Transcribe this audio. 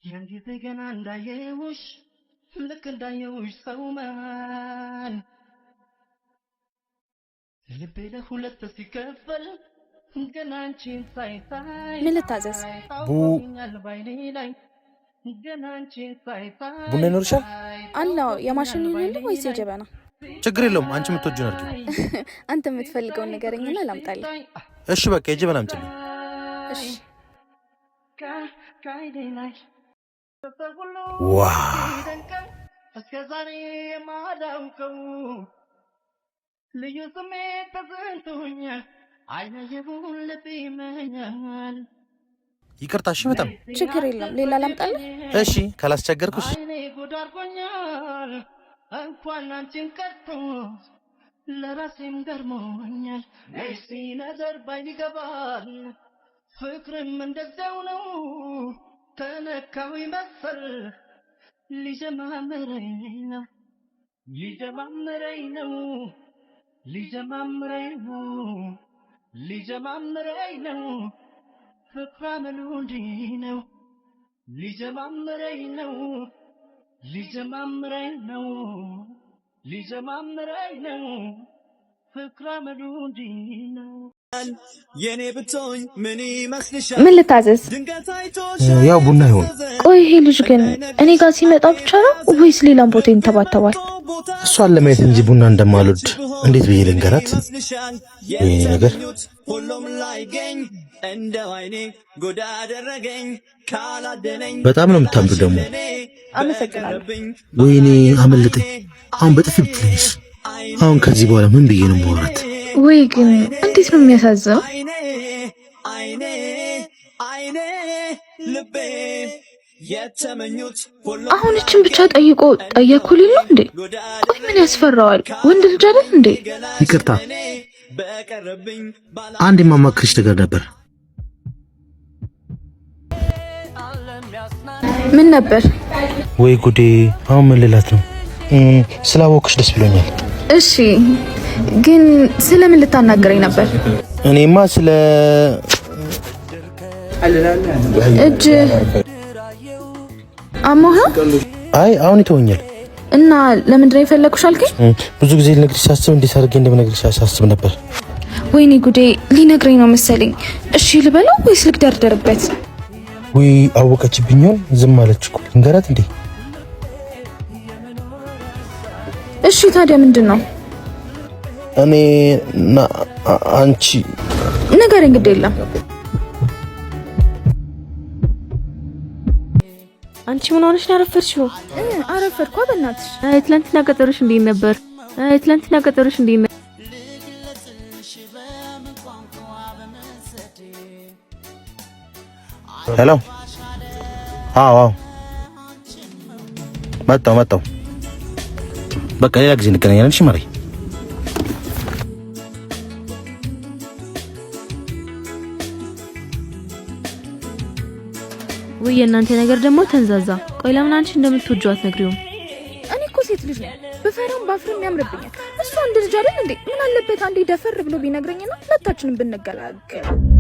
ያንዲት ገና እንዳየውሽ ልክ እንዳየውሽ ሰውማን ልቤ ለሁለት ሲከፈል ገና አንቺን ሳይታይ ምን ልታዘዝ? ቡና ይኖርሻል? አላው የማሽን ይሁን ወይስ የጀበና? ችግር የለውም። አንቺ የምትወጂው አድርጊ። አንተ የምትፈልገውን ንገረኝና ላምጣልህ። እሺ በቃ የጀበና አምጪልኝ። እሺ ዋው እስከዛሬ የማላውቀው ልዩ ስሜት ተሰምቶኛል። አይነየቡን ልብ ይመኛል። ይቅርታ። እሺ በጣም ችግር የለም። ሌላ ላምጣልህ? እሺ ካላስቸገርኩሽ። አይኔ ጉድ አድርጎኛል። እንኳን አንቺን ቀርቶ ለራሴም ገርሞኛል። እስቲ ነገር ባይን ይገባል። ፍቅርም እንደዛው ነው። ተነካው ይመስል ሊጀማምረኝ ነው ሊጀማምረኝ ነው ሊጀማምረኝ ነው ሊጀማምረኝ ነው ፍቅር አመሉ እንዲህ ነው ሊጀማምረኝ ነው ሊጀማምረኝ ነው ሊጀማምረኝ ነው ፍቅር አመሉ እንዲህ ነው። የኔ ብትሆኝ ምን ይመስልሻል? ምን ልታዘዝ? ያው ቡና ይሁን። ቆይ ይሄ ልጅ ግን እኔ ጋር ሲመጣ ብቻ ነው ወይስ ሌላም ቦታ ይንተባተባል? እሷን ለማየት እንጂ ቡና እንደማልወድ እንዴት ብዬ ልንገራት? ይሄ ነገር ሁሉም ላይገኝ እንደ አይኔ ጎዳ አደረገኝ ካላደነኝ። በጣም ነው የምታምሩ ደግሞ። አመሰግናለሁ። ወይኔ አመለጠኝ። አሁን በጥፊ ብትለኝስ? አሁን ከዚህ በኋላ ምን ብዬ ነው የማወራት? ወይ ግን እንዴት ነው የሚያሳዝነው። አይኔ ልቤ የተመኙት አሁን እችን ብቻ ጠየቁ ሊል ነው እንዴ? ቆይ ምን ያስፈራዋል? ወንድ ልጅ አይደል እንዴ? ይቅርታ አንድ የማማክርሽ ነገር ነበር። ምን ነበር? ወይ ጉዴ! አሁን ምን ልላት ነው? ስላወቅሽ ደስ ብሎኛል። እሺ ግን ስለምን ልታናገረኝ ነበር? እኔማ ስለ እጅ አሞህ? አይ አሁን ይተወኛል። እና ለምንድን ነው የፈለኩሽ አልከኝ? ብዙ ጊዜ ልነግርሽ ሳስብ እንዴት አድርጌ እንደምነግርሽ ሳስብ ነበር። ወይኔ ጉዴ! ሊነግረኝ ነው መሰለኝ። እሺ ልበለው ወይስ ልግደርደርበት? ወይ አወቀችብኝ። ዝም አለች እኮ። ልንገራት እንዴ? እሺ ታዲያ ምንድን ነው? እኔ አንቺ ንገረኝ። ግድ የለም። አንቺ ምን ሆነሽ ነው ያረፈርሽው? አረፈርኳ በእናትሽ። ትላንትና ቀጠሮሽ እንዴት ነበር? ትላንትና ቀጠሮሽ እንዴት ነበር? ሄሎ። አዎ መጣሁ። በቃ ሌላ ጊዜ እንገናኛለን። እሺ ማሪ። ወይ የእናንተ ነገር ደግሞ ተንዛዛ። ቆይ ለምን አንቺ እንደምትወጂው አትነግሪውም? እኔ እኮ ሴት ልጅ ነኝ። በፈረም ባፍርም ያምርብኛል። እሱ አንድ ልጅ አይደል እንዴ? ምን አለበት አንዴ ደፈር ብሎ ቢነግረኝና ሁለታችንም ብንገላገል።